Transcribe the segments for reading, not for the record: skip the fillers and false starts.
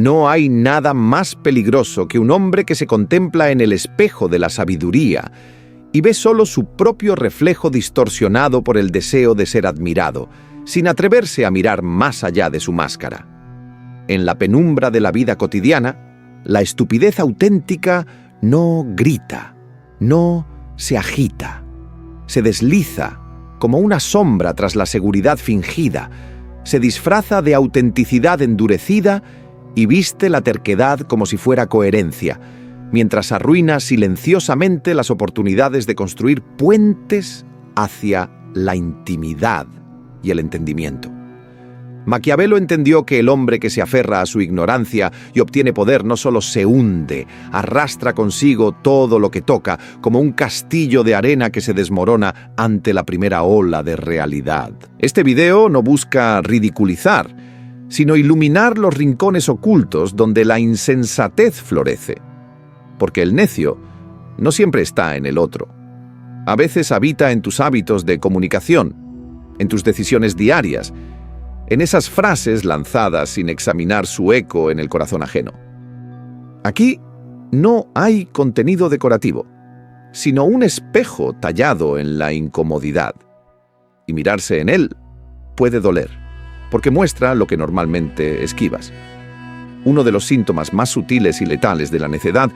No hay nada más peligroso que un hombre que se contempla en el espejo de la sabiduría y ve solo su propio reflejo distorsionado por el deseo de ser admirado, sin atreverse a mirar más allá de su máscara. En la penumbra de la vida cotidiana, la estupidez auténtica no grita, no se agita, se desliza como una sombra tras la seguridad fingida, se disfraza de autenticidad endurecida y viste la terquedad como si fuera coherencia, mientras arruina silenciosamente las oportunidades de construir puentes hacia la intimidad y el entendimiento. Maquiavelo entendió que el hombre que se aferra a su ignorancia y obtiene poder no solo se hunde, arrastra consigo todo lo que toca, como un castillo de arena que se desmorona ante la primera ola de realidad. Este video no busca ridiculizar, sino iluminar los rincones ocultos donde la insensatez florece. Porque el necio no siempre está en el otro. A veces habita en tus hábitos de comunicación, en tus decisiones diarias, en esas frases lanzadas sin examinar su eco en el corazón ajeno. Aquí no hay contenido decorativo, sino un espejo tallado en la incomodidad. Y mirarse en él puede doler, porque muestra lo que normalmente esquivas. Uno de los síntomas más sutiles y letales de la necedad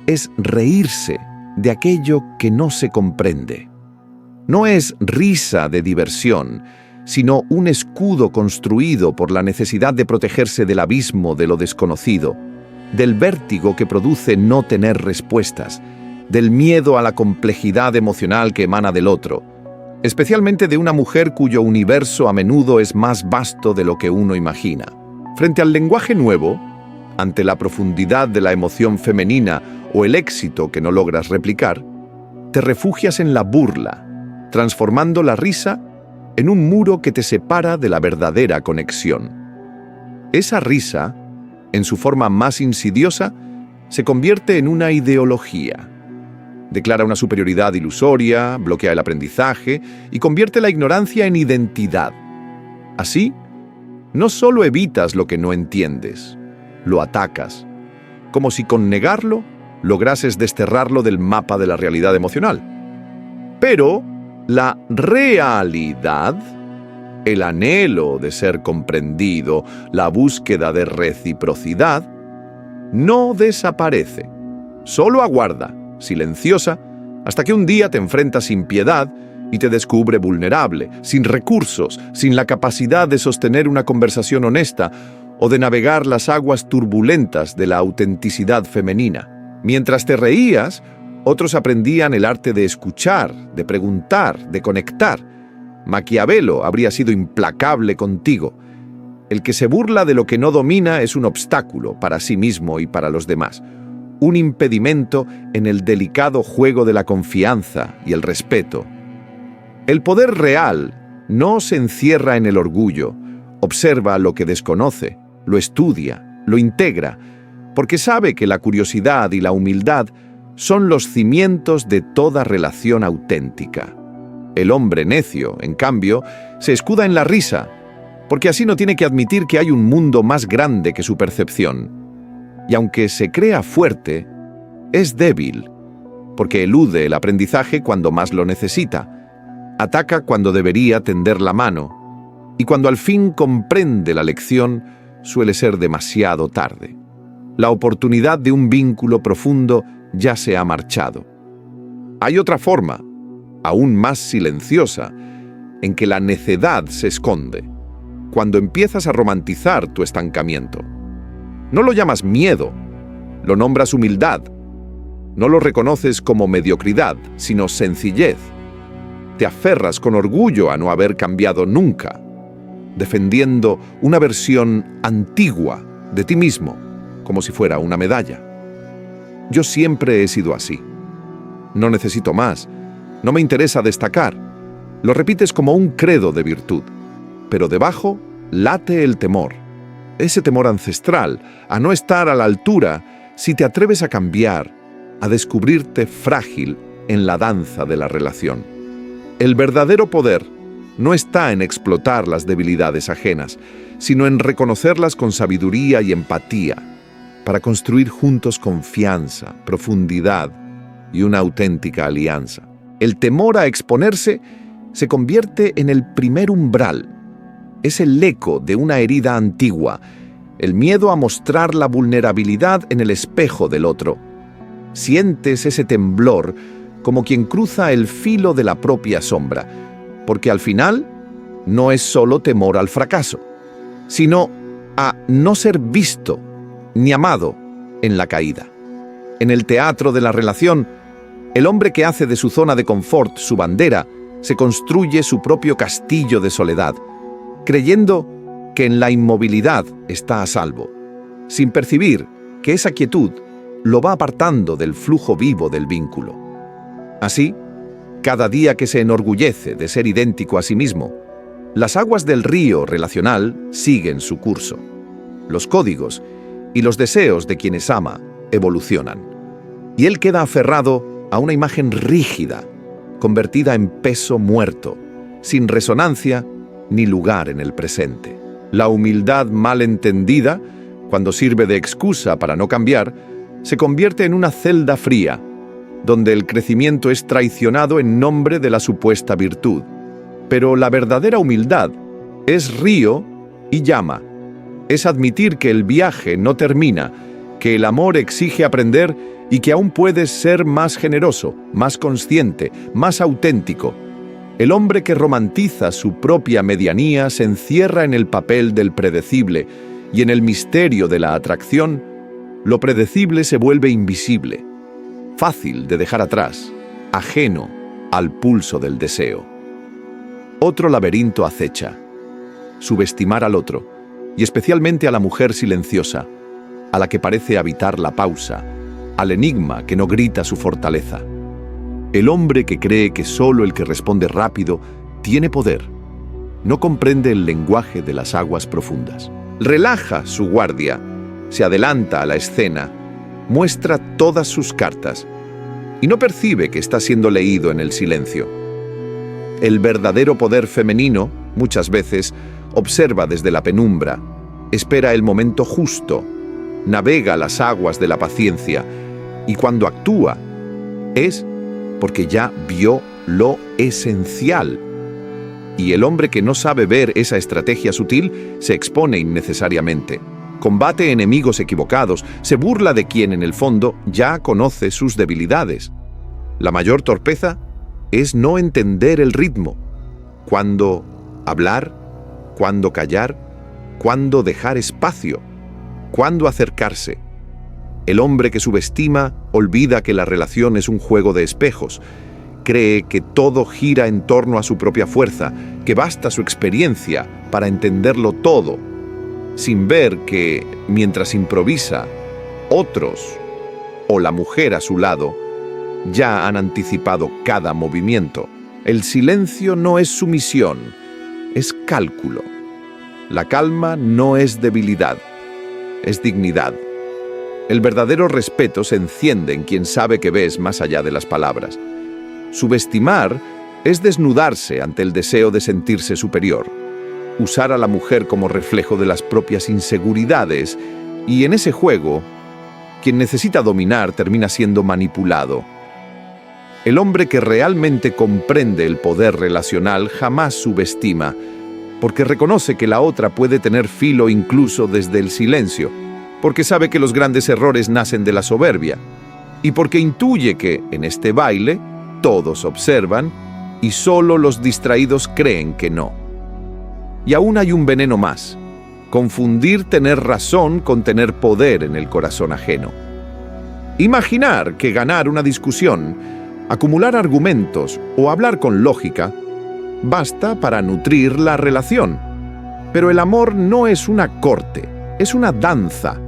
es reírse de aquello que no se comprende. No es risa de diversión, sino un escudo construido por la necesidad de protegerse del abismo de lo desconocido, del vértigo que produce no tener respuestas, del miedo a la complejidad emocional que emana del otro, especialmente de una mujer cuyo universo a menudo es más vasto de lo que uno imagina. Frente al lenguaje nuevo, ante la profundidad de la emoción femenina o el éxito que no logras replicar, te refugias en la burla, transformando la risa en un muro que te separa de la verdadera conexión. Esa risa, en su forma más insidiosa, se convierte en una ideología. Declara una superioridad ilusoria, bloquea el aprendizaje y convierte la ignorancia en identidad. Así, no solo evitas lo que no entiendes, lo atacas, como si con negarlo lograses desterrarlo del mapa de la realidad emocional. Pero la realidad, el anhelo de ser comprendido, la búsqueda de reciprocidad, no desaparece, solo aguarda, silenciosa, hasta que un día te enfrentas sin piedad y te descubre vulnerable, sin recursos, sin la capacidad de sostener una conversación honesta o de navegar las aguas turbulentas de la autenticidad femenina. Mientras te reías, otros aprendían el arte de escuchar, de preguntar, de conectar. Maquiavelo habría sido implacable contigo. El que se burla de lo que no domina es un obstáculo para sí mismo y para los demás, un impedimento en el delicado juego de la confianza y el respeto. El poder real no se encierra en el orgullo, observa lo que desconoce, lo estudia, lo integra, porque sabe que la curiosidad y la humildad son los cimientos de toda relación auténtica. El hombre necio, en cambio, se escuda en la risa, porque así no tiene que admitir que hay un mundo más grande que su percepción. Y aunque se crea fuerte, es débil, porque elude el aprendizaje cuando más lo necesita, ataca cuando debería tender la mano, y cuando al fin comprende la lección, suele ser demasiado tarde. La oportunidad de un vínculo profundo ya se ha marchado. Hay otra forma, aún más silenciosa, en que la necedad se esconde, cuando empiezas a romantizar tu estancamiento. No lo llamas miedo, lo nombras humildad. No lo reconoces como mediocridad, sino sencillez. Te aferras con orgullo a no haber cambiado nunca, defendiendo una versión antigua de ti mismo, como si fuera una medalla. Yo siempre he sido así. No necesito más. No me interesa destacar. Lo repites como un credo de virtud. Pero debajo late el temor. Ese temor ancestral a no estar a la altura si te atreves a cambiar, a descubrirte frágil en la danza de la relación. El verdadero poder no está en explotar las debilidades ajenas, sino en reconocerlas con sabiduría y empatía, para construir juntos confianza, profundidad y una auténtica alianza. El temor a exponerse se convierte en el primer umbral. Es el eco de una herida antigua, el miedo a mostrar la vulnerabilidad en el espejo del otro. Sientes ese temblor como quien cruza el filo de la propia sombra, porque al final no es solo temor al fracaso, sino a no ser visto ni amado en la caída. En el teatro de la relación, el hombre que hace de su zona de confort su bandera, se construye su propio castillo de soledad, creyendo que en la inmovilidad está a salvo, sin percibir que esa quietud lo va apartando del flujo vivo del vínculo. Así, cada día que se enorgullece de ser idéntico a sí mismo, las aguas del río relacional siguen su curso. Los códigos y los deseos de quienes ama evolucionan, y él queda aferrado a una imagen rígida, convertida en peso muerto, sin resonancia ni lugar en el presente. La humildad mal entendida, cuando sirve de excusa para no cambiar, se convierte en una celda fría, donde el crecimiento es traicionado en nombre de la supuesta virtud. Pero la verdadera humildad es río y llama. Es admitir que el viaje no termina, que el amor exige aprender y que aún puedes ser más generoso, más consciente, más auténtico. El hombre que romantiza su propia medianía se encierra en el papel del predecible y en el misterio de la atracción, lo predecible se vuelve invisible, fácil de dejar atrás, ajeno al pulso del deseo. Otro laberinto acecha: subestimar al otro, y especialmente a la mujer silenciosa, a la que parece habitar la pausa, al enigma que no grita su fortaleza. El hombre que cree que solo el que responde rápido tiene poder, no comprende el lenguaje de las aguas profundas. Relaja su guardia, se adelanta a la escena, muestra todas sus cartas y no percibe que está siendo leído en el silencio. El verdadero poder femenino, muchas veces, observa desde la penumbra, espera el momento justo, navega las aguas de la paciencia y cuando actúa es porque ya vio lo esencial. Y el hombre que no sabe ver esa estrategia sutil se expone innecesariamente. Combate enemigos equivocados, se burla de quien en el fondo ya conoce sus debilidades. La mayor torpeza es no entender el ritmo. Cuándo hablar, cuándo callar, cuándo dejar espacio, cuándo acercarse. El hombre que subestima olvida que la relación es un juego de espejos. Cree que todo gira en torno a su propia fuerza, que basta su experiencia para entenderlo todo, sin ver que, mientras improvisa, otros, o la mujer a su lado, ya han anticipado cada movimiento. El silencio no es sumisión, es cálculo. La calma no es debilidad, es dignidad. El verdadero respeto se enciende en quien sabe que ves más allá de las palabras. Subestimar es desnudarse ante el deseo de sentirse superior, usar a la mujer como reflejo de las propias inseguridades, y en ese juego, quien necesita dominar termina siendo manipulado. El hombre que realmente comprende el poder relacional jamás subestima, porque reconoce que la otra puede tener filo incluso desde el silencio, porque sabe que los grandes errores nacen de la soberbia, y porque intuye que, en este baile, todos observan y solo los distraídos creen que no. Y aún hay un veneno más: confundir tener razón con tener poder en el corazón ajeno. Imaginar que ganar una discusión, acumular argumentos o hablar con lógica basta para nutrir la relación. Pero el amor no es una corte, es una danza.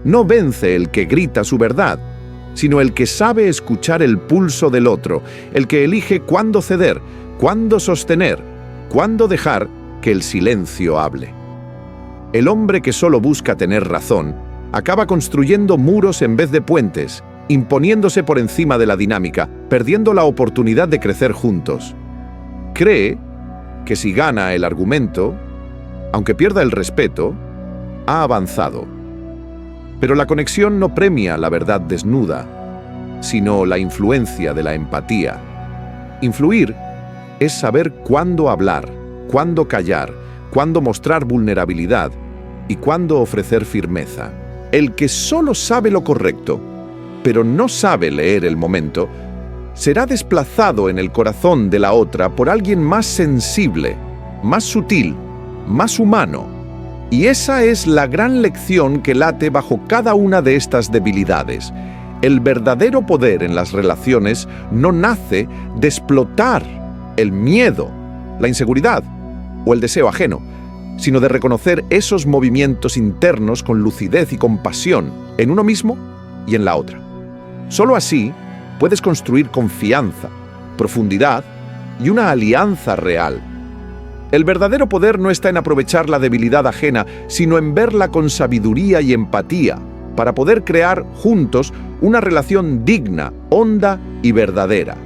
No vence el que grita su verdad, sino el que sabe escuchar el pulso del otro, el que elige cuándo ceder, cuándo sostener, cuándo dejar que el silencio hable. El hombre que solo busca tener razón acaba construyendo muros en vez de puentes, imponiéndose por encima de la dinámica, perdiendo la oportunidad de crecer juntos. Cree que si gana el argumento, aunque pierda el respeto, ha avanzado. Pero la conexión no premia la verdad desnuda, sino la influencia de la empatía. Influir es saber cuándo hablar, cuándo callar, cuándo mostrar vulnerabilidad y cuándo ofrecer firmeza. El que solo sabe lo correcto, pero no sabe leer el momento, será desplazado en el corazón de la otra por alguien más sensible, más sutil, más humano. Y esa es la gran lección que late bajo cada una de estas debilidades. El verdadero poder en las relaciones no nace de explotar el miedo, la inseguridad o el deseo ajeno, sino de reconocer esos movimientos internos con lucidez y compasión en uno mismo y en la otra. Solo así puedes construir confianza, profundidad y una alianza real. El verdadero poder no está en aprovechar la debilidad ajena, sino en verla con sabiduría y empatía, para poder crear juntos una relación digna, honda y verdadera.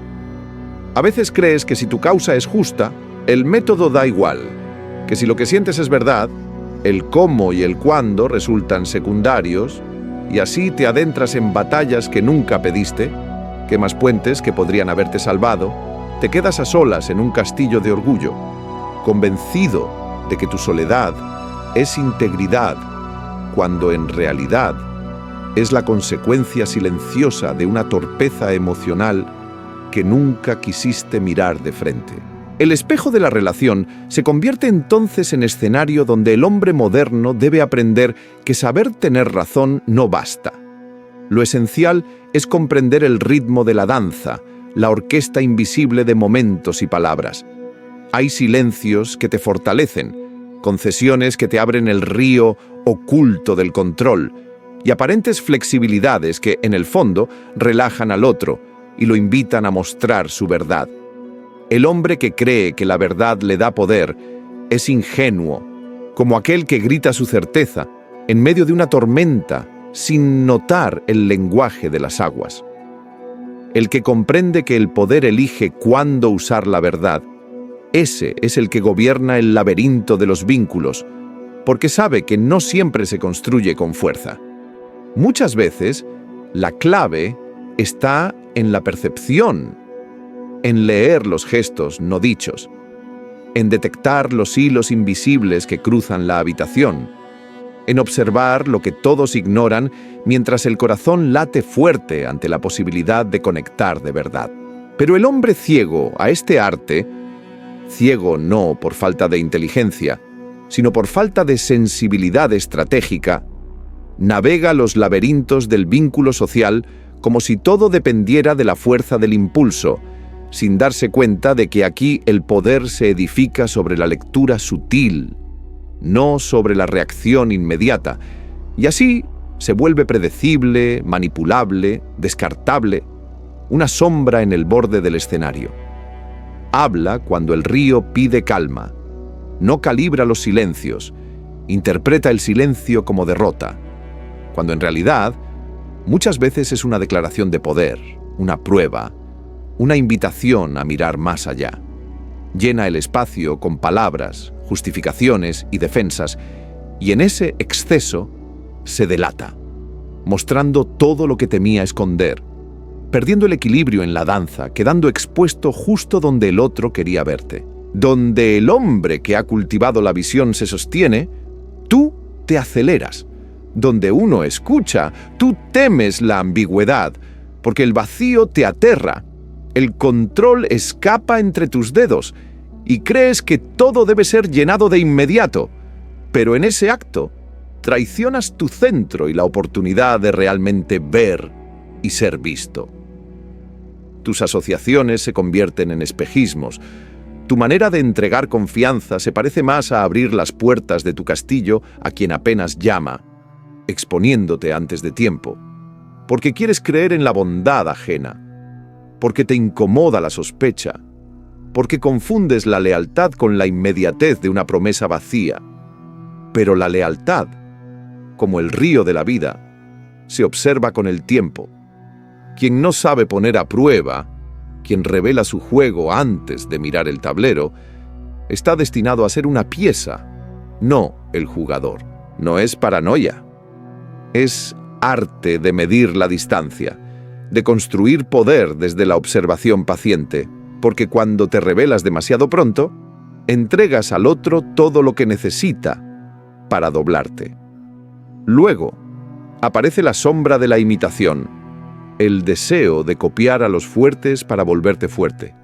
A veces crees que si tu causa es justa, el método da igual, que si lo que sientes es verdad, el cómo y el cuándo resultan secundarios, y así te adentras en batallas que nunca pediste, quemas puentes que podrían haberte salvado, te quedas a solas en un castillo de orgullo, convencido de que tu soledad es integridad, cuando en realidad es la consecuencia silenciosa de una torpeza emocional que nunca quisiste mirar de frente. El espejo de la relación se convierte entonces en escenario donde el hombre moderno debe aprender que saber tener razón no basta. Lo esencial es comprender el ritmo de la danza, la orquesta invisible de momentos y palabras. Hay silencios que te fortalecen, concesiones que te abren el río oculto del control y aparentes flexibilidades que, en el fondo, relajan al otro y lo invitan a mostrar su verdad. El hombre que cree que la verdad le da poder es ingenuo, como aquel que grita su certeza en medio de una tormenta sin notar el lenguaje de las aguas. El que comprende que el poder elige cuándo usar la verdad, ese es el que gobierna el laberinto de los vínculos, porque sabe que no siempre se construye con fuerza. Muchas veces, la clave está en la percepción, en leer los gestos no dichos, en detectar los hilos invisibles que cruzan la habitación, en observar lo que todos ignoran mientras el corazón late fuerte ante la posibilidad de conectar de verdad. Pero el hombre ciego a este arte, ciego no por falta de inteligencia, sino por falta de sensibilidad estratégica, navega los laberintos del vínculo social como si todo dependiera de la fuerza del impulso, sin darse cuenta de que aquí el poder se edifica sobre la lectura sutil, no sobre la reacción inmediata, y así se vuelve predecible, manipulable, descartable, una sombra en el borde del escenario. Habla cuando el río pide calma, no calibra los silencios, interpreta el silencio como derrota, cuando en realidad muchas veces es una declaración de poder, una prueba, una invitación a mirar más allá. Llena el espacio con palabras, justificaciones y defensas, y en ese exceso se delata, mostrando todo lo que temía esconder, perdiendo el equilibrio en la danza, quedando expuesto justo donde el otro quería verte. Donde el hombre que ha cultivado la visión se sostiene, tú te aceleras. Donde uno escucha, tú temes la ambigüedad, porque el vacío te aterra. El control escapa entre tus dedos y crees que todo debe ser llenado de inmediato, pero en ese acto traicionas tu centro y la oportunidad de realmente ver y ser visto. Tus asociaciones se convierten en espejismos. Tu manera de entregar confianza se parece más a abrir las puertas de tu castillo a quien apenas llama, exponiéndote antes de tiempo, porque quieres creer en la bondad ajena, porque te incomoda la sospecha, porque confundes la lealtad con la inmediatez de una promesa vacía. Pero la lealtad, como el río de la vida, se observa con el tiempo. Quien no sabe poner a prueba, quien revela su juego antes de mirar el tablero, está destinado a ser una pieza, no el jugador. No es paranoia. Es arte de medir la distancia, de construir poder desde la observación paciente, porque cuando te revelas demasiado pronto, entregas al otro todo lo que necesita para doblarte. Luego, aparece la sombra de la imitación, el deseo de copiar a los fuertes para volverte fuerte,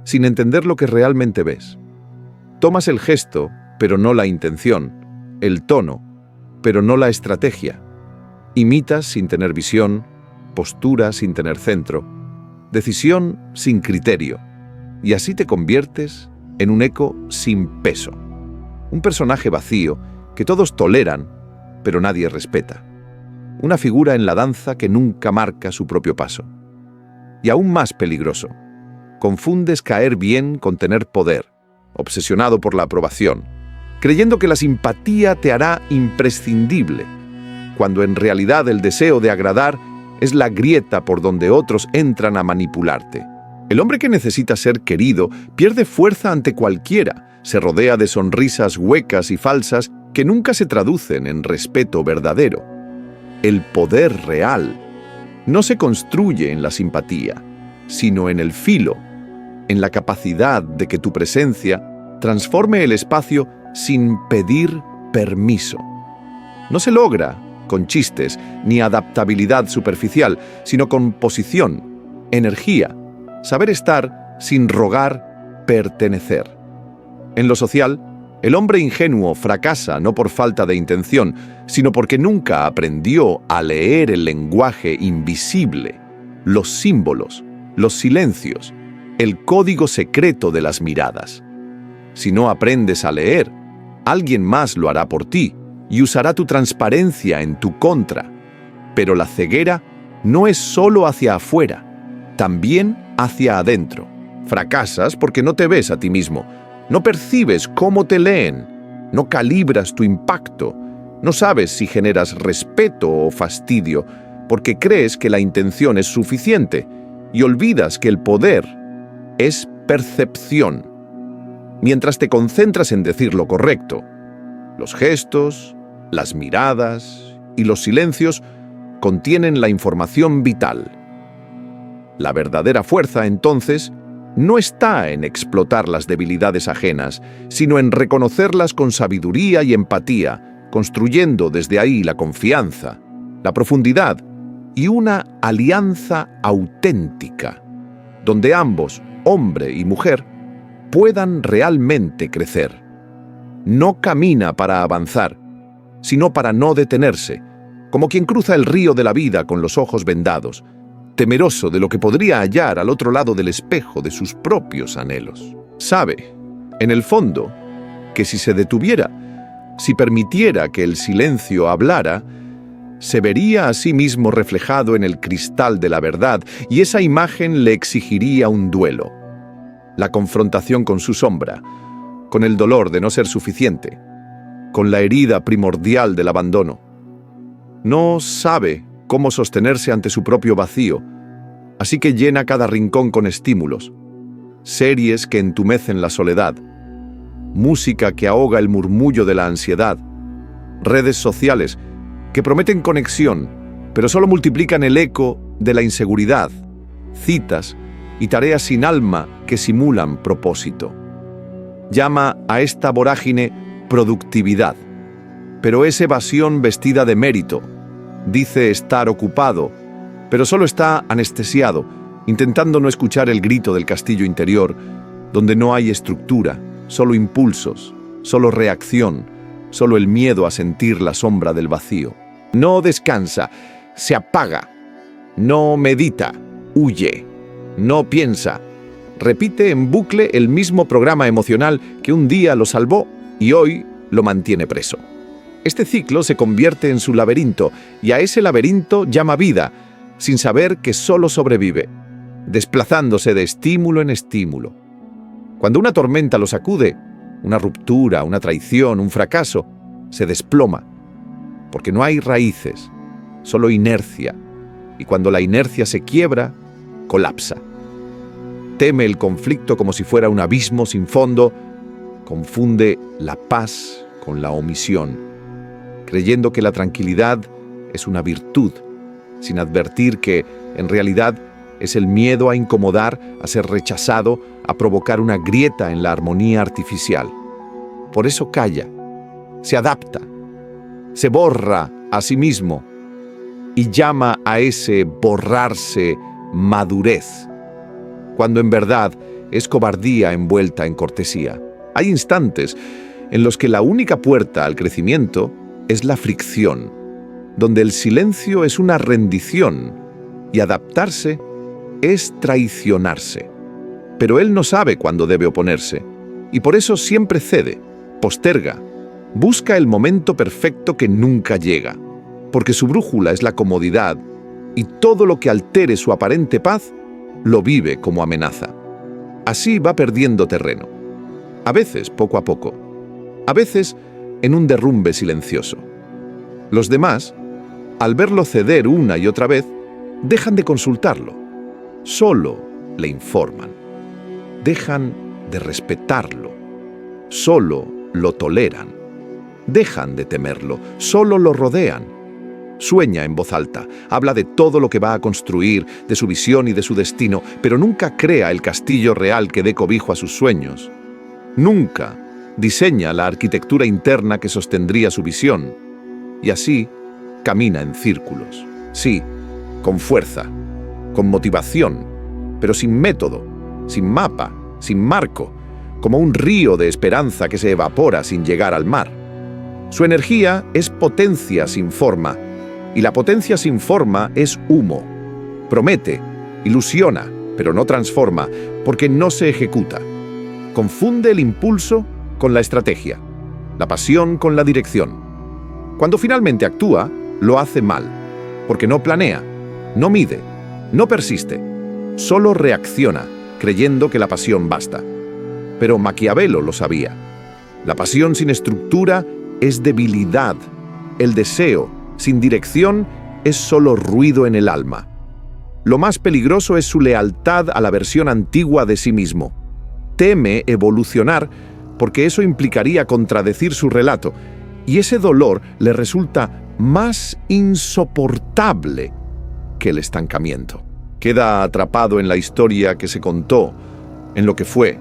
sin entender lo que realmente ves. Tomas el gesto, pero no la intención, el tono, pero no la estrategia. Imitas sin tener visión, postura sin tener centro, decisión sin criterio, y así te conviertes en un eco sin peso, un personaje vacío que todos toleran, pero nadie respeta, una figura en la danza que nunca marca su propio paso. Y aún más peligroso, confundes caer bien con tener poder, obsesionado por la aprobación, creyendo que la simpatía te hará imprescindible, cuando en realidad el deseo de agradar es la grieta por donde otros entran a manipularte. El hombre que necesita ser querido pierde fuerza ante cualquiera, se rodea de sonrisas huecas y falsas que nunca se traducen en respeto verdadero. El poder real no se construye en la simpatía, sino en el filo, en la capacidad de que tu presencia transforme el espacio sin pedir permiso. No se logra con chistes ni adaptabilidad superficial, sino con posición, energía, saber estar sin rogar pertenecer. En lo social, el hombre ingenuo fracasa no por falta de intención, sino porque nunca aprendió a leer el lenguaje invisible, los símbolos, los silencios, el código secreto de las miradas. Si no aprendes a leer, alguien más lo hará por ti y usará tu transparencia en tu contra. Pero la ceguera no es solo hacia afuera, también hacia adentro. Fracasas porque no te ves a ti mismo, no percibes cómo te leen, no calibras tu impacto, no sabes si generas respeto o fastidio, porque crees que la intención es suficiente y olvidas que el poder es percepción. Mientras te concentras en decir lo correcto, los gestos, las miradas y los silencios contienen la información vital. La verdadera fuerza, entonces, no está en explotar las debilidades ajenas, sino en reconocerlas con sabiduría y empatía, construyendo desde ahí la confianza, la profundidad y una alianza auténtica, donde ambos, hombre y mujer, puedan realmente crecer. No camina para avanzar, sino para no detenerse, como quien cruza el río de la vida con los ojos vendados, temeroso de lo que podría hallar al otro lado del espejo de sus propios anhelos. Sabe, en el fondo, que si se detuviera, si permitiera que el silencio hablara, se vería a sí mismo reflejado en el cristal de la verdad, y esa imagen le exigiría un duelo, la confrontación con su sombra, con el dolor de no ser suficiente, con la herida primordial del abandono. No sabe cómo sostenerse ante su propio vacío, así que llena cada rincón con estímulos, series que entumecen la soledad, música que ahoga el murmullo de la ansiedad, redes sociales que prometen conexión, pero solo multiplican el eco de la inseguridad, citas y tareas sin alma que simulan propósito. Llama a esta vorágine productividad, pero es evasión vestida de mérito. Dice estar ocupado, pero solo está anestesiado, intentando no escuchar el grito del castillo interior, donde no hay estructura, solo impulsos, solo reacción, solo el miedo a sentir la sombra del vacío. No descansa, se apaga, no medita, huye, no piensa. Repite en bucle el mismo programa emocional que un día lo salvó y hoy lo mantiene preso. Este ciclo se convierte en su laberinto y a ese laberinto llama vida, sin saber que solo sobrevive, desplazándose de estímulo en estímulo. Cuando una tormenta lo sacude, una ruptura, una traición, un fracaso, se desploma, porque no hay raíces, solo inercia, y cuando la inercia se quiebra, colapsa. Teme el conflicto como si fuera un abismo sin fondo, Confunde la paz con la omisión, creyendo que la tranquilidad es una virtud, sin advertir que, en realidad, es el miedo a incomodar, a ser rechazado, a provocar una grieta en la armonía artificial. Por eso calla, se adapta, se borra a sí mismo y llama a ese borrarse madurez, cuando en verdad es cobardía envuelta en cortesía. Hay instantes en los que la única puerta al crecimiento es la fricción, donde el silencio es una rendición y adaptarse es traicionarse. Pero él no sabe cuándo debe oponerse y por eso siempre cede, posterga, busca el momento perfecto que nunca llega, porque su brújula es la comodidad y todo lo que altere su aparente paz lo vive como amenaza. Así va perdiendo terreno, a veces poco a poco, a veces en un derrumbe silencioso. Los demás, al verlo ceder una y otra vez, dejan de consultarlo, solo le informan, dejan de respetarlo, solo lo toleran, dejan de temerlo, solo lo rodean. Sueña en voz alta, habla de todo lo que va a construir, de su visión y de su destino, pero nunca crea el castillo real que dé cobijo a sus sueños. Nunca diseña la arquitectura interna que sostendría su visión. Y así camina en círculos. Sí, con fuerza, con motivación, pero sin método, sin mapa, sin marco, como un río de esperanza que se evapora sin llegar al mar. Su energía es potencia sin forma, y la potencia sin forma es humo. Promete, ilusiona, pero no transforma, porque no se ejecuta. Confunde el impulso con la estrategia, la pasión con la dirección. Cuando finalmente actúa, lo hace mal, porque no planea, no mide, no persiste, solo reacciona, creyendo que la pasión basta. Pero Maquiavelo lo sabía. La pasión sin estructura es debilidad. El deseo sin dirección es solo ruido en el alma. Lo más peligroso es su lealtad a la versión antigua de sí mismo. Teme evolucionar porque eso implicaría contradecir su relato, y ese dolor le resulta más insoportable que el estancamiento. Queda atrapado en la historia que se contó, en lo que fue,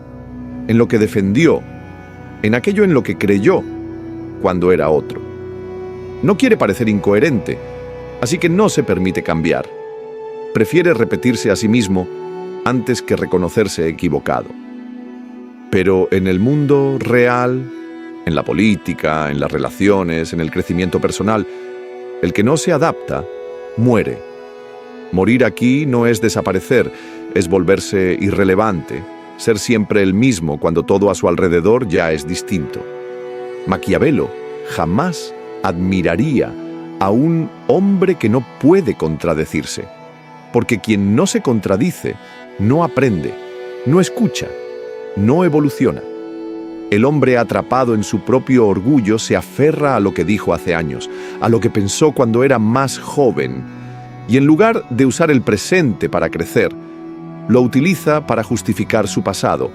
en lo que defendió, en aquello en lo que creyó cuando era otro. No quiere parecer incoherente, así que no se permite cambiar. Prefiere repetirse a sí mismo antes que reconocerse equivocado. Pero en el mundo real, en la política, en las relaciones, en el crecimiento personal, el que no se adapta, muere. Morir aquí no es desaparecer, es volverse irrelevante, ser siempre el mismo cuando todo a su alrededor ya es distinto. Maquiavelo jamás admiraría a un hombre que no puede contradecirse, porque quien no se contradice no aprende, no escucha, no evoluciona. El hombre atrapado en su propio orgullo se aferra a lo que dijo hace años, a lo que pensó cuando era más joven, y en lugar de usar el presente para crecer, lo utiliza para justificar su pasado,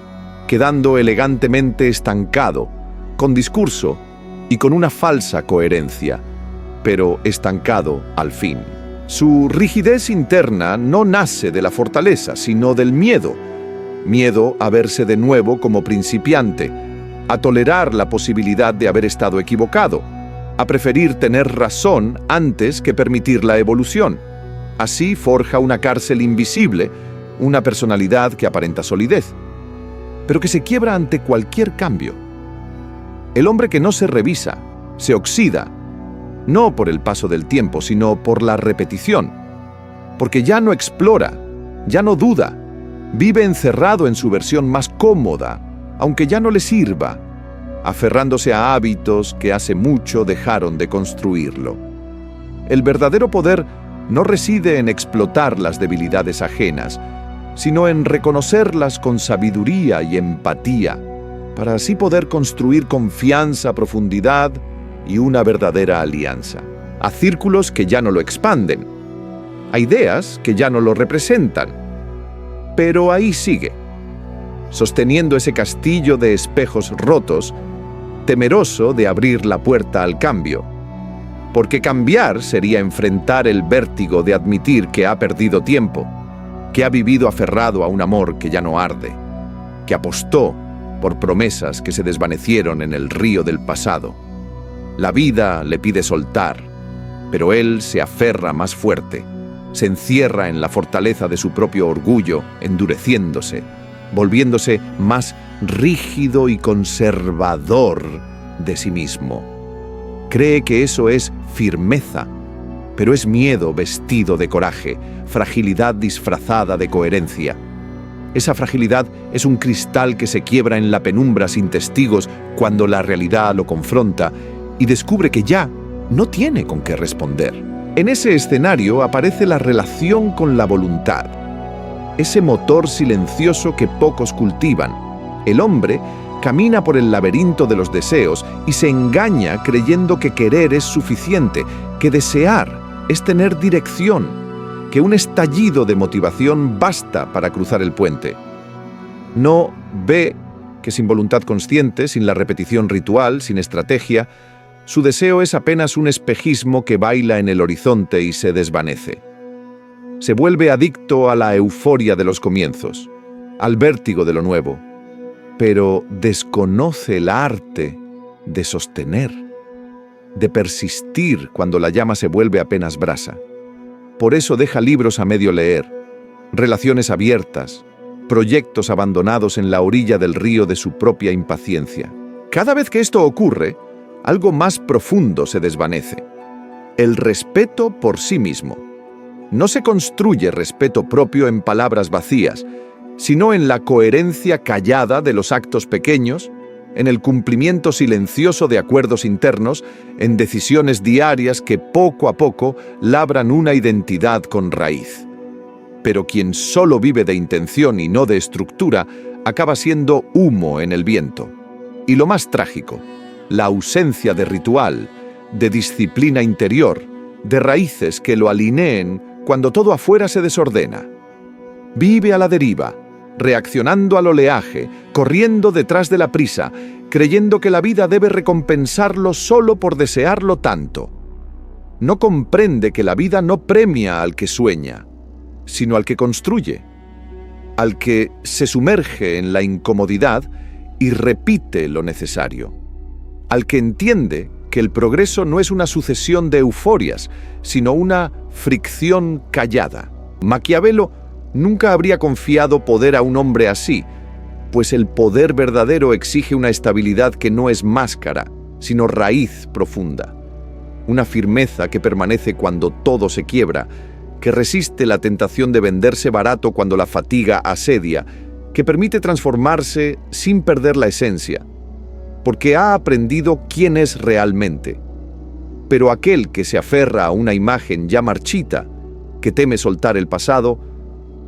quedando elegantemente estancado, con discurso y con una falsa coherencia, pero estancado al fin. Su rigidez interna no nace de la fortaleza, sino del miedo. Miedo a verse de nuevo como principiante, a tolerar la posibilidad de haber estado equivocado, a preferir tener razón antes que permitir la evolución. Así forja una cárcel invisible, una personalidad que aparenta solidez, pero que se quiebra ante cualquier cambio. El hombre que no se revisa, se oxida, no por el paso del tiempo, sino por la repetición, porque ya no explora, ya no duda, vive encerrado en su versión más cómoda, aunque ya no le sirva, aferrándose a hábitos que hace mucho dejaron de construirlo. El verdadero poder no reside en explotar las debilidades ajenas, sino en reconocerlas con sabiduría y empatía, para así poder construir confianza, profundidad y una verdadera alianza. A círculos que ya no lo expanden, a ideas que ya no lo representan, pero ahí sigue, sosteniendo ese castillo de espejos rotos, temeroso de abrir la puerta al cambio. Porque cambiar sería enfrentar el vértigo de admitir que ha perdido tiempo, que ha vivido aferrado a un amor que ya no arde, que apostó por promesas que se desvanecieron en el río del pasado. La vida le pide soltar, pero él se aferra más fuerte, se encierra en la fortaleza de su propio orgullo, endureciéndose, volviéndose más rígido y conservador de sí mismo. Cree que eso es firmeza, pero es miedo vestido de coraje, fragilidad disfrazada de coherencia. Esa fragilidad es un cristal que se quiebra en la penumbra sin testigos cuando la realidad lo confronta y descubre que ya no tiene con qué responder. En ese escenario aparece la relación con la voluntad, ese motor silencioso que pocos cultivan. El hombre camina por el laberinto de los deseos y se engaña creyendo que querer es suficiente, que desear es tener dirección, que un estallido de motivación basta para cruzar el puente. No ve que sin voluntad consciente, sin la repetición ritual, sin estrategia, su deseo es apenas un espejismo que baila en el horizonte y se desvanece. Se vuelve adicto a la euforia de los comienzos, al vértigo de lo nuevo, pero desconoce el arte de sostener, de persistir cuando la llama se vuelve apenas brasa. Por eso deja libros a medio leer, relaciones abiertas, proyectos abandonados en la orilla del río de su propia impaciencia. Cada vez que esto ocurre, algo más profundo se desvanece: el respeto por sí mismo. No se construye respeto propio en palabras vacías, sino en la coherencia callada de los actos pequeños, en el cumplimiento silencioso de acuerdos internos, en decisiones diarias que poco a poco labran una identidad con raíz. Pero quien solo vive de intención y no de estructura, acaba siendo humo en el viento. Y lo más trágico, la ausencia de ritual, de disciplina interior, de raíces que lo alineen cuando todo afuera se desordena. Vive a la deriva, reaccionando al oleaje, corriendo detrás de la prisa, creyendo que la vida debe recompensarlo solo por desearlo tanto. No comprende que la vida no premia al que sueña, sino al que construye, al que se sumerge en la incomodidad y repite lo necesario, al que entiende que el progreso no es una sucesión de euforias, sino una fricción callada. Maquiavelo nunca habría confiado poder a un hombre así, pues el poder verdadero exige una estabilidad que no es máscara, sino raíz profunda. Una firmeza que permanece cuando todo se quiebra, que resiste la tentación de venderse barato cuando la fatiga asedia, que permite transformarse sin perder la esencia, porque ha aprendido quién es realmente. Pero aquel que se aferra a una imagen ya marchita, que teme soltar el pasado,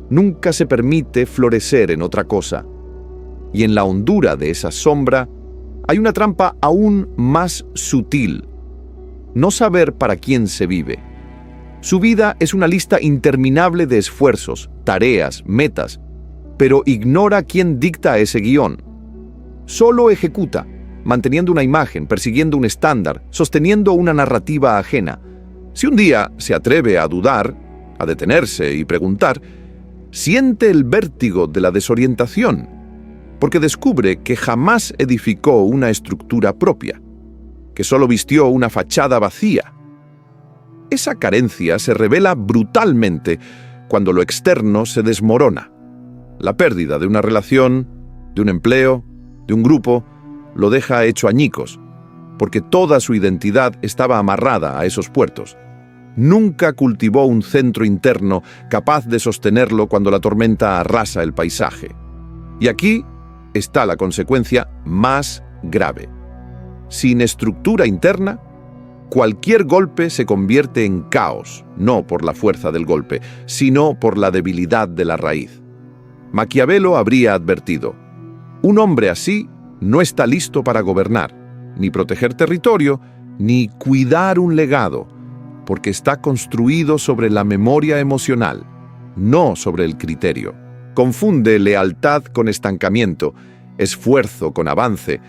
nunca se permite florecer en otra cosa. Y en la hondura de esa sombra hay una trampa aún más sutil: no saber para quién se vive. Su vida es una lista interminable de esfuerzos, tareas, metas, pero ignora quién dicta ese guión. Solo ejecuta, manteniendo una imagen, persiguiendo un estándar, sosteniendo una narrativa ajena. Si un día se atreve a dudar, a detenerse y preguntar, siente el vértigo de la desorientación, porque descubre que jamás edificó una estructura propia, que solo vistió una fachada vacía. Esa carencia se revela brutalmente cuando lo externo se desmorona. La pérdida de una relación, de un empleo, de un grupo, lo deja hecho añicos, porque toda su identidad estaba amarrada a esos puertos. Nunca cultivó un centro interno capaz de sostenerlo cuando la tormenta arrasa el paisaje. Y aquí está la consecuencia más grave. Sin estructura interna, cualquier golpe se convierte en caos, no por la fuerza del golpe, sino por la debilidad de la raíz. Maquiavelo habría advertido: un hombre así no está listo para gobernar, ni proteger territorio, ni cuidar un legado, porque está construido sobre la memoria emocional, no sobre el criterio. Confunde lealtad con estancamiento, esfuerzo con avance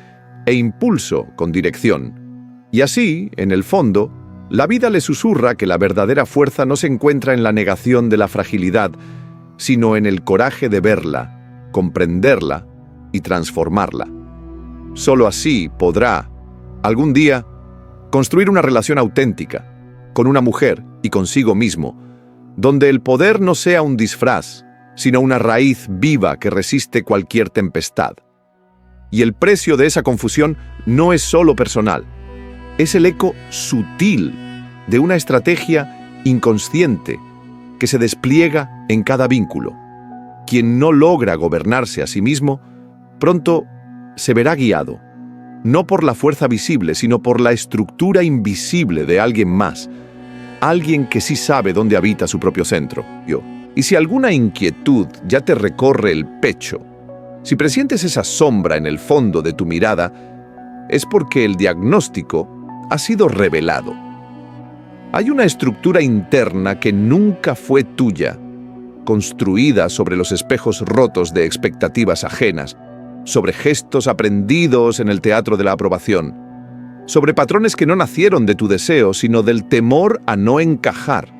e impulso con dirección. Y así, en el fondo, la vida le susurra que la verdadera fuerza no se encuentra en la negación de la fragilidad, sino en el coraje de verla, comprenderla y transformarla. Solo así podrá, algún día, construir una relación auténtica, con una mujer y consigo mismo, donde el poder no sea un disfraz, sino una raíz viva que resiste cualquier tempestad. Y el precio de esa confusión no es solo personal, es el eco sutil de una estrategia inconsciente que se despliega en cada vínculo. Quien no logra gobernarse a sí mismo, pronto se verá guiado, no por la fuerza visible, sino por la estructura invisible de alguien más, alguien que sí sabe dónde habita su propio centro, yo. Y si alguna inquietud ya te recorre el pecho, si presientes esa sombra en el fondo de tu mirada, es porque el diagnóstico ha sido revelado. Hay una estructura interna que nunca fue tuya, construida sobre los espejos rotos de expectativas ajenas, sobre gestos aprendidos en el teatro de la aprobación, sobre patrones que no nacieron de tu deseo, sino del temor a no encajar.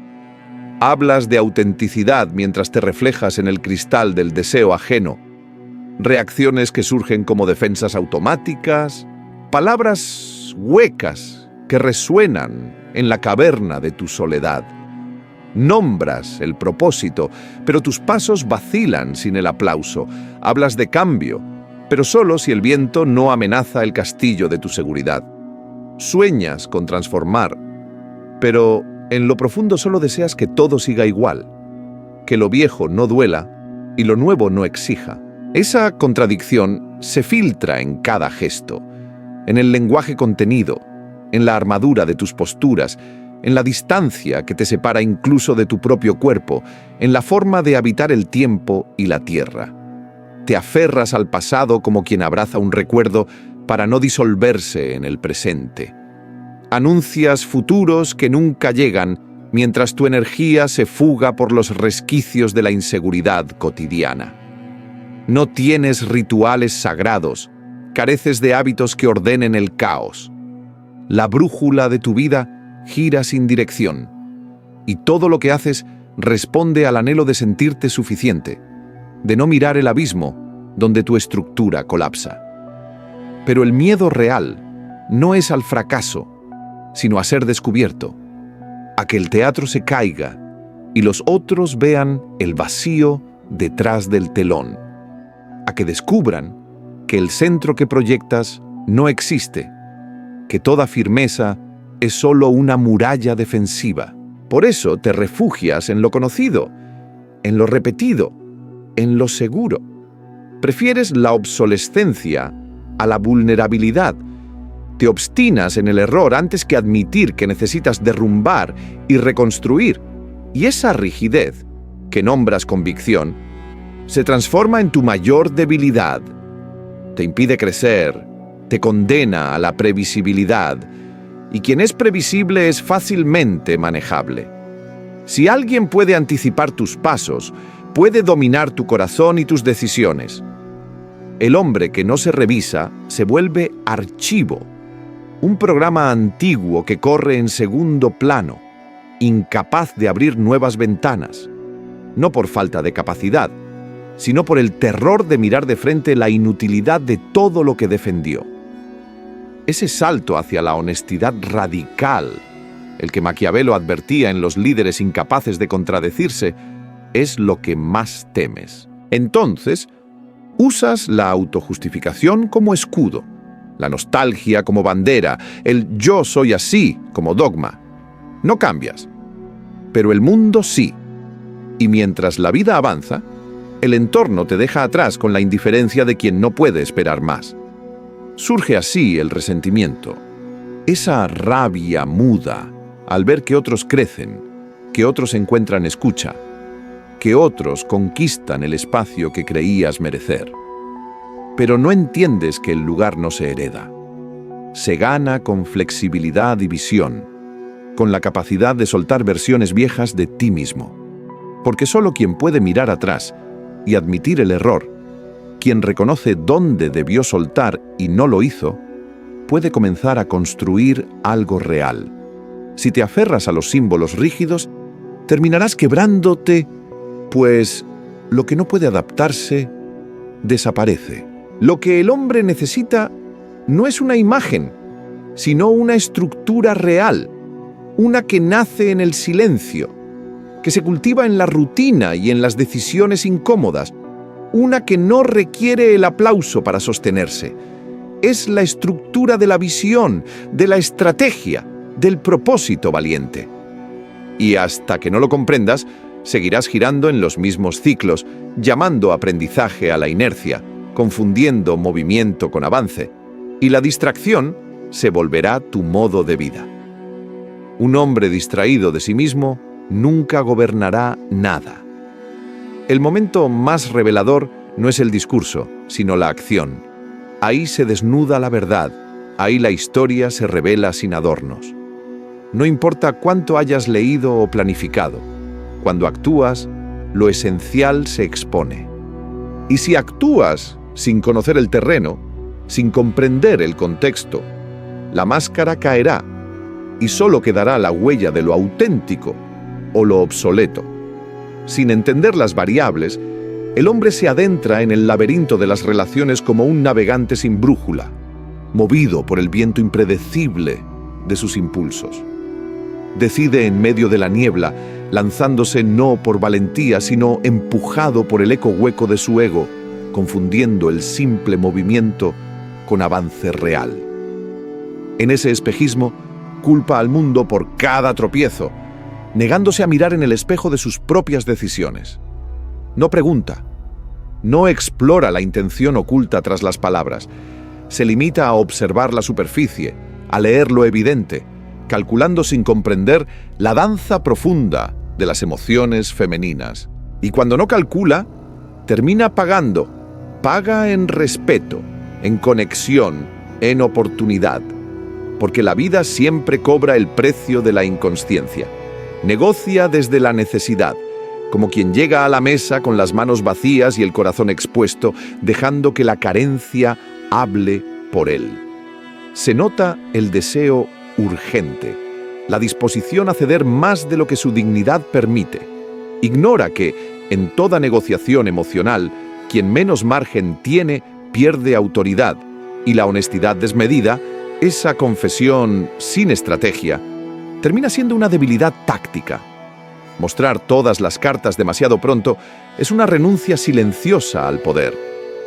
Hablas de autenticidad mientras te reflejas en el cristal del deseo ajeno, reacciones que surgen como defensas automáticas, palabras huecas que resuenan en la caverna de tu soledad. Nombras el propósito, pero tus pasos vacilan sin el aplauso. Hablas de cambio, pero solo si el viento no amenaza el castillo de tu seguridad. Sueñas con transformar, pero en lo profundo solo deseas que todo siga igual, que lo viejo no duela y lo nuevo no exija. Esa contradicción se filtra en cada gesto, en el lenguaje contenido, en la armadura de tus posturas, en la distancia que te separa incluso de tu propio cuerpo, en la forma de habitar el tiempo y la tierra. Te aferras al pasado como quien abraza un recuerdo para no disolverse en el presente. Anuncias futuros que nunca llegan mientras tu energía se fuga por los resquicios de la inseguridad cotidiana. No tienes rituales sagrados, careces de hábitos que ordenen el caos. La brújula de tu vida gira sin dirección, y todo lo que haces responde al anhelo de sentirte suficiente, de no mirar el abismo donde tu estructura colapsa. Pero el miedo real no es al fracaso, sino a ser descubierto, a que el teatro se caiga y los otros vean el vacío detrás del telón, a que descubran que el centro que proyectas no existe, que toda firmeza es solo una muralla defensiva. Por eso te refugias en lo conocido, en lo repetido, en lo seguro. Prefieres la obsolescencia a la vulnerabilidad. Te obstinas en el error antes que admitir que necesitas derrumbar y reconstruir. Y esa rigidez, que nombras convicción, se transforma en tu mayor debilidad. Te impide crecer, te condena a la previsibilidad, y quien es previsible es fácilmente manejable. Si alguien puede anticipar tus pasos, puede dominar tu corazón y tus decisiones. El hombre que no se revisa se vuelve archivo, un programa antiguo que corre en segundo plano, incapaz de abrir nuevas ventanas, no por falta de capacidad, sino por el terror de mirar de frente la inutilidad de todo lo que defendió. Ese salto hacia la honestidad radical, el que Maquiavelo advertía en los líderes incapaces de contradecirse, es lo que más temes. Entonces, usas la autojustificación como escudo, la nostalgia como bandera, el yo soy así como dogma. No cambias, pero el mundo sí. Y mientras la vida avanza, el entorno te deja atrás con la indiferencia de quien no puede esperar más. Surge así el resentimiento, esa rabia muda al ver que otros crecen, que otros encuentran escucha, que otros conquistan el espacio que creías merecer. Pero no entiendes que el lugar no se hereda. Se gana con flexibilidad y visión, con la capacidad de soltar versiones viejas de ti mismo. Porque solo quien puede mirar atrás y admitir el error, quien reconoce dónde debió soltar y no lo hizo, puede comenzar a construir algo real. Si te aferras a los símbolos rígidos, terminarás quebrándote, pues lo que no puede adaptarse desaparece. Lo que el hombre necesita no es una imagen, sino una estructura real, una que nace en el silencio, que se cultiva en la rutina y en las decisiones incómodas, una que no requiere el aplauso para sostenerse. Es la estructura de la visión, de la estrategia, del propósito valiente. Y hasta que no lo comprendas, seguirás girando en los mismos ciclos, llamando aprendizaje a la inercia, confundiendo movimiento con avance, y la distracción se volverá tu modo de vida. Un hombre distraído de sí mismo nunca gobernará nada. El momento más revelador no es el discurso, sino la acción. Ahí se desnuda la verdad, ahí la historia se revela sin adornos. No importa cuánto hayas leído o planificado, cuando actúas, lo esencial se expone. Y si actúas sin conocer el terreno, sin comprender el contexto, la máscara caerá y solo quedará la huella de lo auténtico o lo obsoleto. Sin entender las variables, el hombre se adentra en el laberinto de las relaciones como un navegante sin brújula, movido por el viento impredecible de sus impulsos. Decide en medio de la niebla, lanzándose no por valentía, sino empujado por el eco hueco de su ego, confundiendo el simple movimiento con avance real. En ese espejismo, culpa al mundo por cada tropiezo, negándose a mirar en el espejo de sus propias decisiones. No pregunta, no explora la intención oculta tras las palabras, se limita a observar la superficie, a leer lo evidente, calculando sin comprender la danza profunda de las emociones femeninas. Y cuando no calcula, termina pagando. Paga en respeto, en conexión, en oportunidad. Porque la vida siempre cobra el precio de la inconsciencia. Negocia desde la necesidad, como quien llega a la mesa con las manos vacías y el corazón expuesto, dejando que la carencia hable por él. Se nota el deseo urgente, la disposición a ceder más de lo que su dignidad permite. Ignora que, en toda negociación emocional, quien menos margen tiene, pierde autoridad, y la honestidad desmedida, esa confesión sin estrategia, termina siendo una debilidad táctica. Mostrar todas las cartas demasiado pronto es una renuncia silenciosa al poder,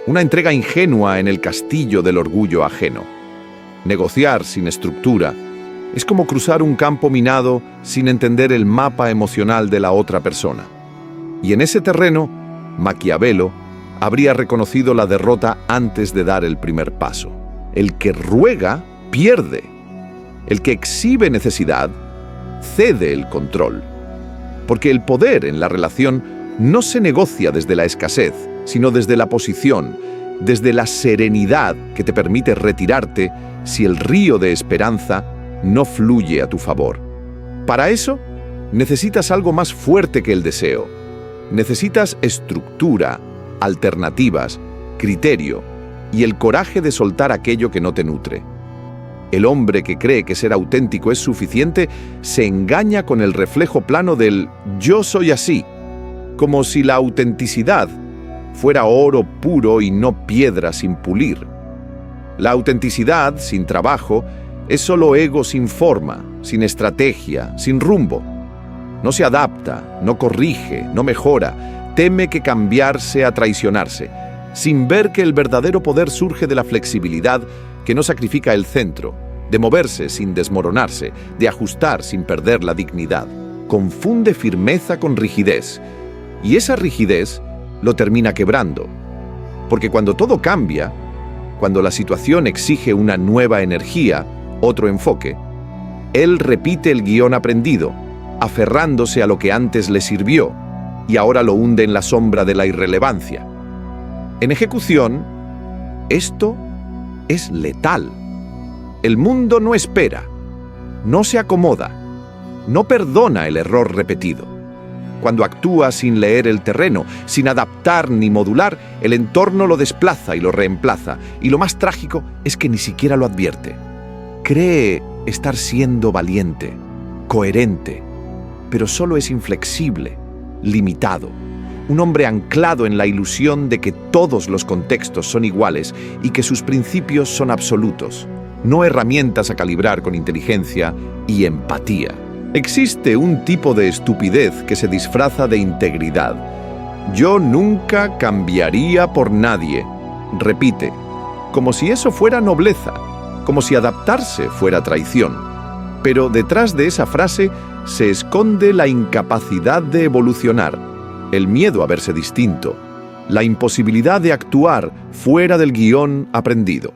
una entrega ingenua en el castillo del orgullo ajeno. Negociar sin estructura es como cruzar un campo minado sin entender el mapa emocional de la otra persona. Y en ese terreno, Maquiavelo habría reconocido la derrota antes de dar el primer paso. El que ruega, pierde. El que exhibe necesidad, cede el control. Porque el poder en la relación no se negocia desde la escasez, sino desde la posición, desde la serenidad que te permite retirarte si el río de esperanza no fluye a tu favor. Para eso, necesitas algo más fuerte que el deseo. Necesitas estructura, alternativas, criterio y el coraje de soltar aquello que no te nutre. El hombre que cree que ser auténtico es suficiente se engaña con el reflejo plano del «yo soy así», como si la autenticidad fuera oro puro y no piedra sin pulir. La autenticidad, sin trabajo, es solo ego sin forma, sin estrategia, sin rumbo. No se adapta, no corrige, no mejora, teme que cambiar sea traicionarse, sin ver que el verdadero poder surge de la flexibilidad que no sacrifica el centro, de moverse sin desmoronarse, de ajustar sin perder la dignidad. Confunde firmeza con rigidez, y esa rigidez lo termina quebrando. Porque cuando todo cambia, cuando la situación exige una nueva energía, otro enfoque, él repite el guión aprendido, aferrándose a lo que antes le sirvió, y ahora lo hunde en la sombra de la irrelevancia. En ejecución, esto es letal. El mundo no espera, no se acomoda, no perdona el error repetido. Cuando actúa sin leer el terreno, sin adaptar ni modular, el entorno lo desplaza y lo reemplaza. Y lo más trágico es que ni siquiera lo advierte. Cree estar siendo valiente, coherente, pero solo es inflexible, limitado. Un hombre anclado en la ilusión de que todos los contextos son iguales y que sus principios son absolutos, no herramientas a calibrar con inteligencia y empatía. Existe un tipo de estupidez que se disfraza de integridad. Yo nunca cambiaría por nadie, repite, como si eso fuera nobleza, como si adaptarse fuera traición. Pero detrás de esa frase se esconde la incapacidad de evolucionar, el miedo a verse distinto, la imposibilidad de actuar fuera del guión aprendido.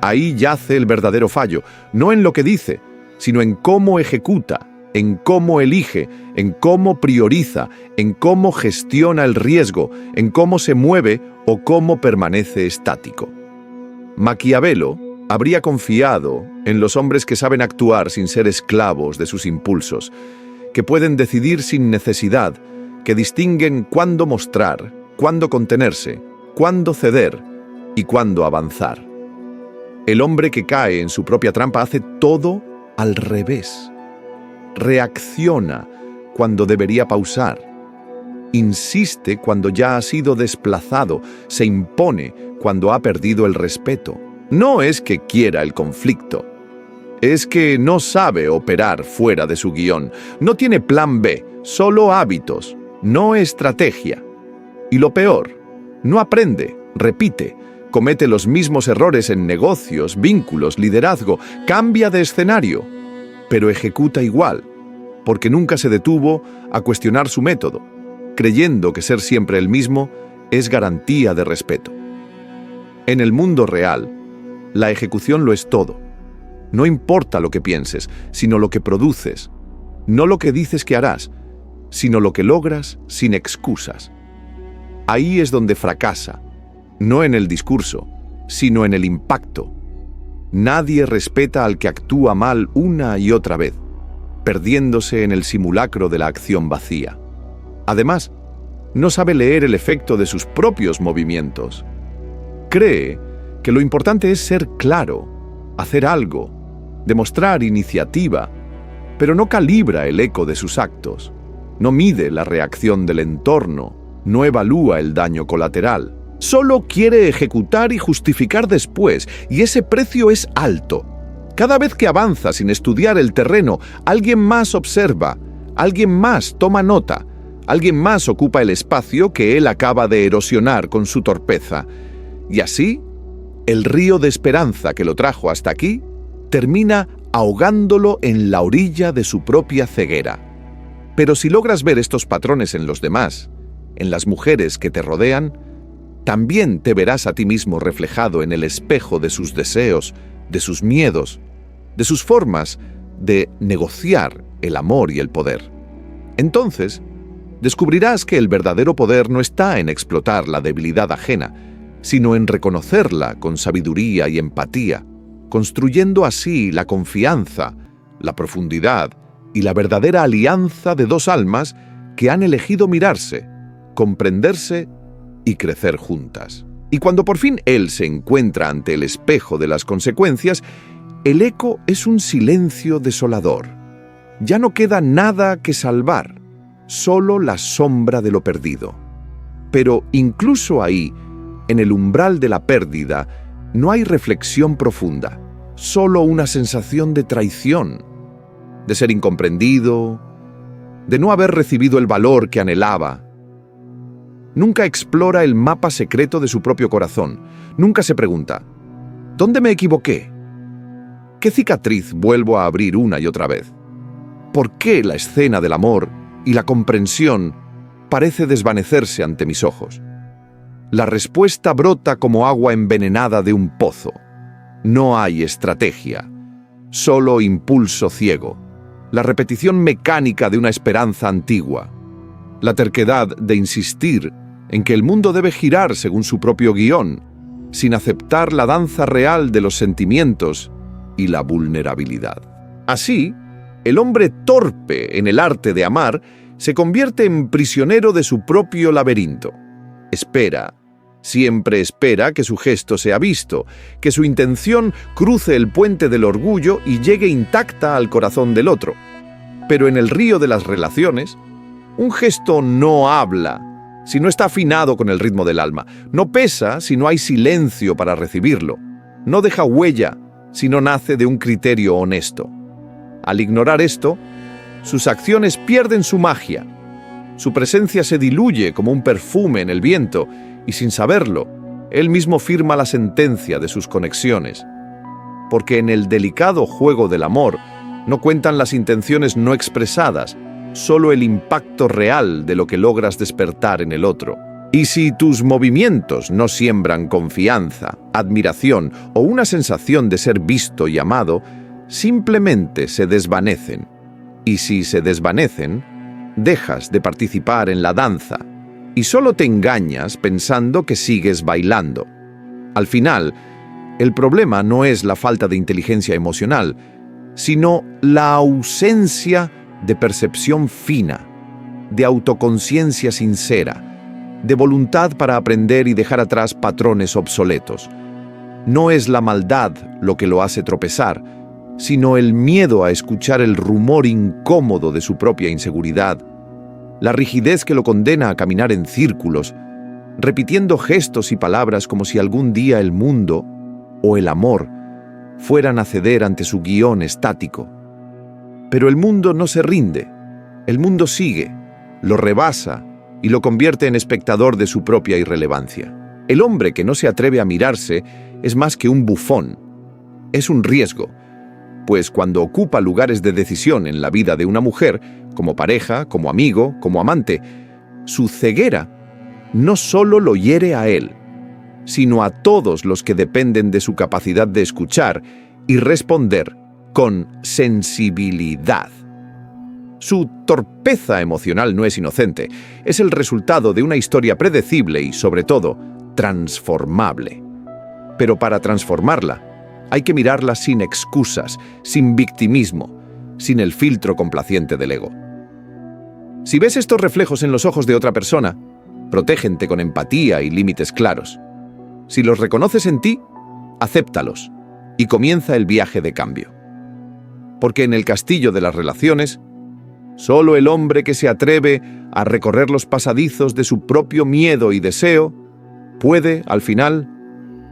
Ahí yace el verdadero fallo, no en lo que dice, sino en cómo ejecuta, en cómo elige, en cómo prioriza, en cómo gestiona el riesgo, en cómo se mueve o cómo permanece estático. Maquiavelo habría confiado en los hombres que saben actuar sin ser esclavos de sus impulsos, que pueden decidir sin necesidad, que distinguen cuándo mostrar, cuándo contenerse, cuándo ceder y cuándo avanzar. El hombre que cae en su propia trampa hace todo al revés. Reacciona cuando debería pausar. Insiste cuando ya ha sido desplazado, se impone cuando ha perdido el respeto. No es que quiera el conflicto, es que no sabe operar fuera de su guión, no tiene plan B, solo hábitos, no estrategia. Y lo peor, no aprende, repite, comete los mismos errores en negocios, vínculos, liderazgo, cambia de escenario, pero ejecuta igual, porque nunca se detuvo a cuestionar su método, creyendo que ser siempre el mismo es garantía de respeto. En el mundo real, la ejecución lo es todo. No importa lo que pienses, sino lo que produces. No lo que dices que harás, sino lo que logras sin excusas. Ahí es donde fracasa, no en el discurso, sino en el impacto. Nadie respeta al que actúa mal una y otra vez, perdiéndose en el simulacro de la acción vacía. Además, no sabe leer el efecto de sus propios movimientos. Cree que lo importante es ser claro, hacer algo, demostrar iniciativa, pero no calibra el eco de sus actos, no mide la reacción del entorno, no evalúa el daño colateral. Solo quiere ejecutar y justificar después, y ese precio es alto. Cada vez que avanza sin estudiar el terreno, alguien más observa, alguien más toma nota, alguien más ocupa el espacio que él acaba de erosionar con su torpeza. Y así, el río de esperanza que lo trajo hasta aquí termina ahogándolo en la orilla de su propia ceguera. Pero si logras ver estos patrones en los demás, en las mujeres que te rodean, también te verás a ti mismo reflejado en el espejo de sus deseos, de sus miedos, de sus formas de negociar el amor y el poder. Entonces, descubrirás que el verdadero poder no está en explotar la debilidad ajena, sino en reconocerla con sabiduría y empatía, construyendo así la confianza, la profundidad y la verdadera alianza de dos almas que han elegido mirarse, comprenderse y crecer juntas. Y cuando por fin él se encuentra ante el espejo de las consecuencias, el eco es un silencio desolador. Ya no queda nada que salvar, solo la sombra de lo perdido. Pero incluso ahí, en el umbral de la pérdida, no hay reflexión profunda, solo una sensación de traición, de ser incomprendido, de no haber recibido el valor que anhelaba. Nunca explora el mapa secreto de su propio corazón, nunca se pregunta, ¿dónde me equivoqué? ¿Qué cicatriz vuelvo a abrir una y otra vez? ¿Por qué la escena del amor y la comprensión parece desvanecerse ante mis ojos? La respuesta brota como agua envenenada de un pozo. No hay estrategia, solo impulso ciego, la repetición mecánica de una esperanza antigua, la terquedad de insistir en que el mundo debe girar según su propio guión, sin aceptar la danza real de los sentimientos y la vulnerabilidad. Así, el hombre torpe en el arte de amar se convierte en prisionero de su propio laberinto. Espera, siempre espera que su gesto sea visto, que su intención cruce el puente del orgullo y llegue intacta al corazón del otro. Pero en el río de las relaciones, un gesto no habla si no está afinado con el ritmo del alma, no pesa si no hay silencio para recibirlo, no deja huella si no nace de un criterio honesto. Al ignorar esto, sus acciones pierden su magia. Su presencia se diluye como un perfume en el viento y, sin saberlo, él mismo firma la sentencia de sus conexiones. Porque en el delicado juego del amor no cuentan las intenciones no expresadas, solo el impacto real de lo que logras despertar en el otro. Y si tus movimientos no siembran confianza, admiración o una sensación de ser visto y amado, simplemente se desvanecen. Y si se desvanecen, dejas de participar en la danza y solo te engañas pensando que sigues bailando. Al final, el problema no es la falta de inteligencia emocional, sino la ausencia de percepción fina, de autoconciencia sincera, de voluntad para aprender y dejar atrás patrones obsoletos. No es la maldad lo que lo hace tropezar, sino el miedo a escuchar el rumor incómodo de su propia inseguridad, la rigidez que lo condena a caminar en círculos, repitiendo gestos y palabras como si algún día el mundo o el amor fueran a ceder ante su guión estático. Pero el mundo no se rinde, el mundo sigue, lo rebasa y lo convierte en espectador de su propia irrelevancia. El hombre que no se atreve a mirarse es más que un bufón, es un riesgo, pues cuando ocupa lugares de decisión en la vida de una mujer, como pareja, como amigo, como amante, su ceguera no solo lo hiere a él, sino a todos los que dependen de su capacidad de escuchar y responder con sensibilidad. Su torpeza emocional no es inocente, es el resultado de una historia predecible y, sobre todo, transformable. Pero para transformarla, hay que mirarla sin excusas, sin victimismo, sin el filtro complaciente del ego. Si ves estos reflejos en los ojos de otra persona, protégente con empatía y límites claros. Si los reconoces en ti, acéptalos y comienza el viaje de cambio. Porque en el castillo de las relaciones, solo el hombre que se atreve a recorrer los pasadizos de su propio miedo y deseo puede, al final,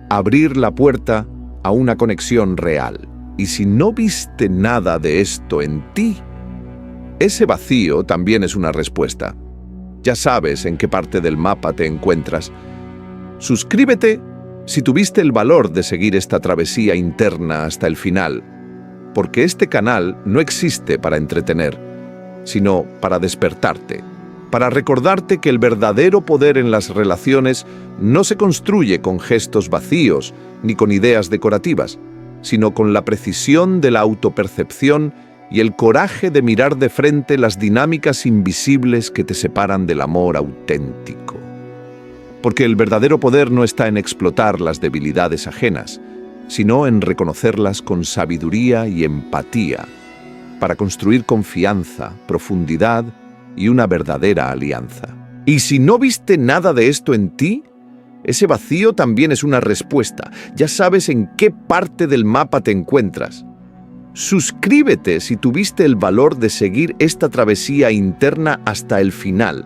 abrir la puerta a una conexión real. Y si no viste nada de esto en ti, ese vacío también es una respuesta. Ya sabes en qué parte del mapa te encuentras. Suscríbete si tuviste el valor de seguir esta travesía interna hasta el final, porque este canal no existe para entretener, sino para despertarte, para recordarte que el verdadero poder en las relaciones no se construye con gestos vacíos ni con ideas decorativas, sino con la precisión de la autopercepción y el coraje de mirar de frente las dinámicas invisibles que te separan del amor auténtico. Porque el verdadero poder no está en explotar las debilidades ajenas, sino en reconocerlas con sabiduría y empatía, para construir confianza, profundidad y una verdadera alianza. Y si no viste nada de esto en ti, ese vacío también es una respuesta. Ya sabes en qué parte del mapa te encuentras. Suscríbete si tuviste el valor de seguir esta travesía interna hasta el final,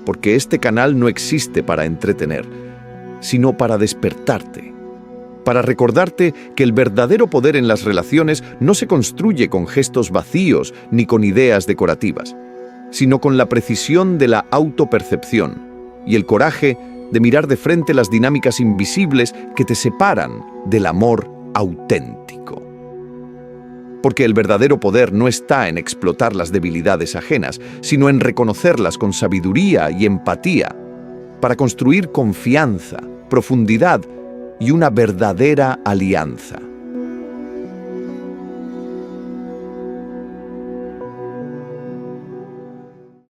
porque este canal no existe para entretener, sino para despertarte, para recordarte que el verdadero poder en las relaciones no se construye con gestos vacíos ni con ideas decorativas, sino con la precisión de la autopercepción y el coraje de mirar de frente las dinámicas invisibles que te separan del amor auténtico. Porque el verdadero poder no está en explotar las debilidades ajenas, sino en reconocerlas con sabiduría y empatía, para construir confianza, profundidad y una verdadera alianza.